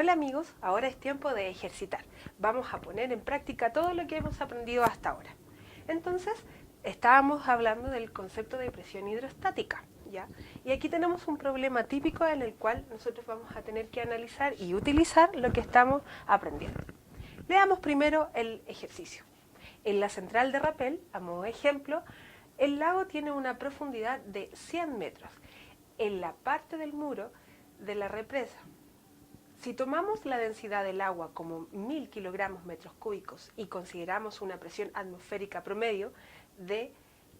Hola amigos, ahora es tiempo de ejercitar. Vamos a poner en práctica todo lo que hemos aprendido hasta ahora. Entonces, estábamos hablando del concepto de presión hidrostática, ¿ya? Y aquí tenemos un problema típico en el cual nosotros vamos a tener que analizar y utilizar lo que estamos aprendiendo. Veamos primero el ejercicio. En la central de Rappel, a modo de ejemplo, el lago tiene una profundidad de 100 metros en la parte del muro de la represa. Si tomamos la densidad del agua como 1000 kilogramos metros cúbicos y consideramos una presión atmosférica promedio de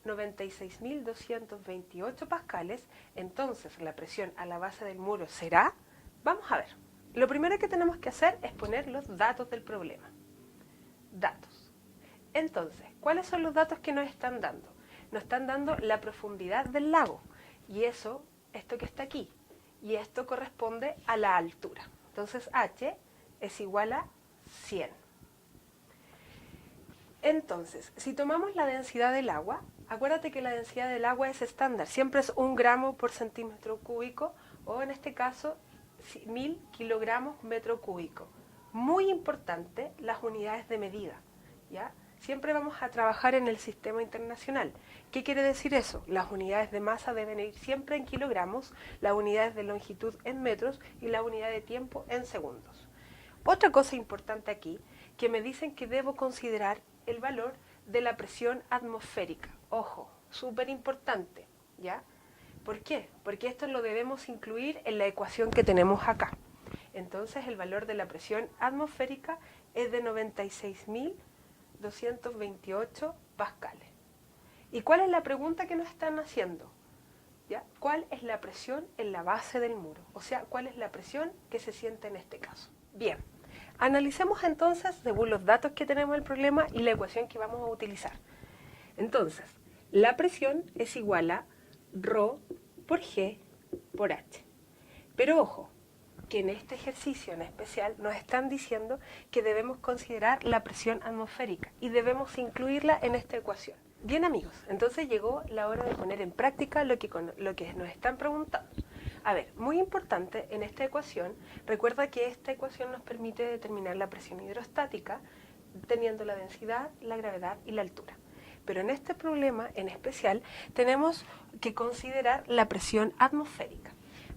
96.228 pascales, entonces la presión a la base del muro será, vamos a ver, lo primero que tenemos que hacer es poner los datos del problema. Datos. Entonces, ¿cuáles son los datos que nos están dando? Nos están dando la profundidad del lago y esto que está aquí, y esto corresponde a la altura. Entonces H es igual a 100. Entonces, si tomamos la densidad del agua, acuérdate que la densidad del agua es estándar, siempre es 1 gramo por centímetro cúbico, o en este caso 1000 kilogramos metro cúbico. Muy importante las unidades de medida, ¿ya? Siempre vamos a trabajar en el sistema internacional. ¿Qué quiere decir eso? Las unidades de masa deben ir siempre en kilogramos, las unidades de longitud en metros y la unidad de tiempo en segundos. Otra cosa importante aquí, que me dicen que debo considerar el valor de la presión atmosférica. Ojo, súper importante, ¿ya? ¿Por qué? Porque esto lo debemos incluir en la ecuación que tenemos acá. Entonces el valor de la presión atmosférica es de 96.228 pascales. ¿Y cuál es la pregunta que nos están haciendo? ¿Ya? ¿Cuál es la presión en la base del muro? O sea, ¿cuál es la presión que se siente en este caso? Bien, analicemos entonces según los datos que tenemos del problema y la ecuación que vamos a utilizar. Entonces, la presión es igual a ρ por G por H. Pero ojo, que en este ejercicio en especial nos están diciendo que debemos considerar la presión atmosférica y debemos incluirla en esta ecuación. Bien amigos, entonces llegó la hora de poner en práctica lo que nos están preguntando. A ver, muy importante en esta ecuación, recuerda que esta ecuación nos permite determinar la presión hidrostática teniendo la densidad, la gravedad y la altura. Pero en este problema en especial tenemos que considerar la presión atmosférica.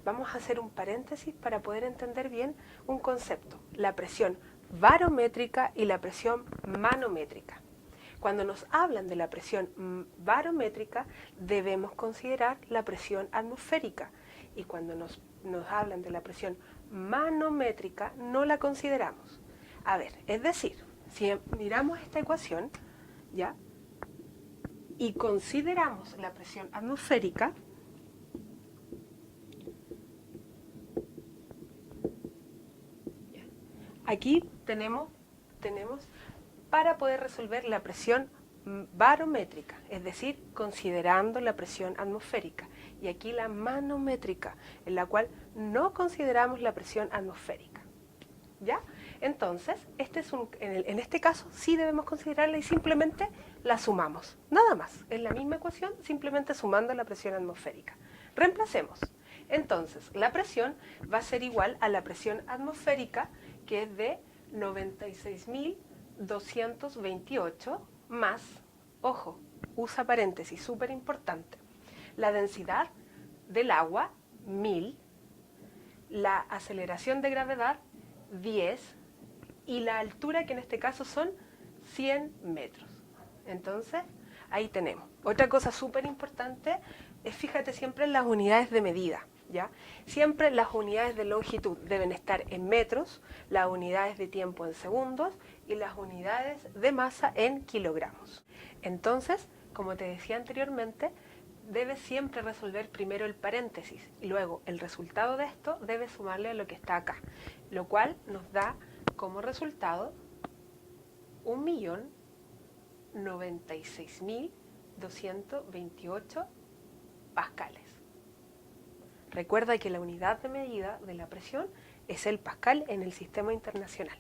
Vamos a hacer un paréntesis para poder entender bien un concepto, la presión barométrica y la presión manométrica. Cuando nos hablan de la presión barométrica, debemos considerar la presión atmosférica. Y cuando nos hablan de la presión manométrica, no la consideramos. A ver, es decir, si miramos esta ecuación, ¿ya? Y consideramos la presión atmosférica, aquí tenemos para poder resolver la presión barométrica, es decir, considerando la presión atmosférica, y aquí la manométrica, en la cual no consideramos la presión atmosférica. ¿Ya? Entonces, en este caso sí debemos considerarla y simplemente la sumamos. Nada más, es la misma ecuación, simplemente sumando la presión atmosférica. Reemplacemos. Entonces, la presión va a ser igual a la presión atmosférica, que es de 96.228 más, ojo, usa paréntesis, súper importante, la densidad del agua, 1000, la aceleración de gravedad, 10, y la altura, que en este caso son 100 metros. Entonces, ahí tenemos. Otra cosa súper importante es, fíjate siempre en las unidades de medida, ¿ya? Siempre las unidades de longitud deben estar en metros, las unidades de tiempo en segundos y las unidades de masa en kilogramos. Entonces, como te decía anteriormente, debes siempre resolver primero el paréntesis y luego el resultado de esto debes sumarle a lo que está acá, lo cual nos da como resultado 1.096.228 pascales. Recuerda que la unidad de medida de la presión es el pascal en el sistema internacional.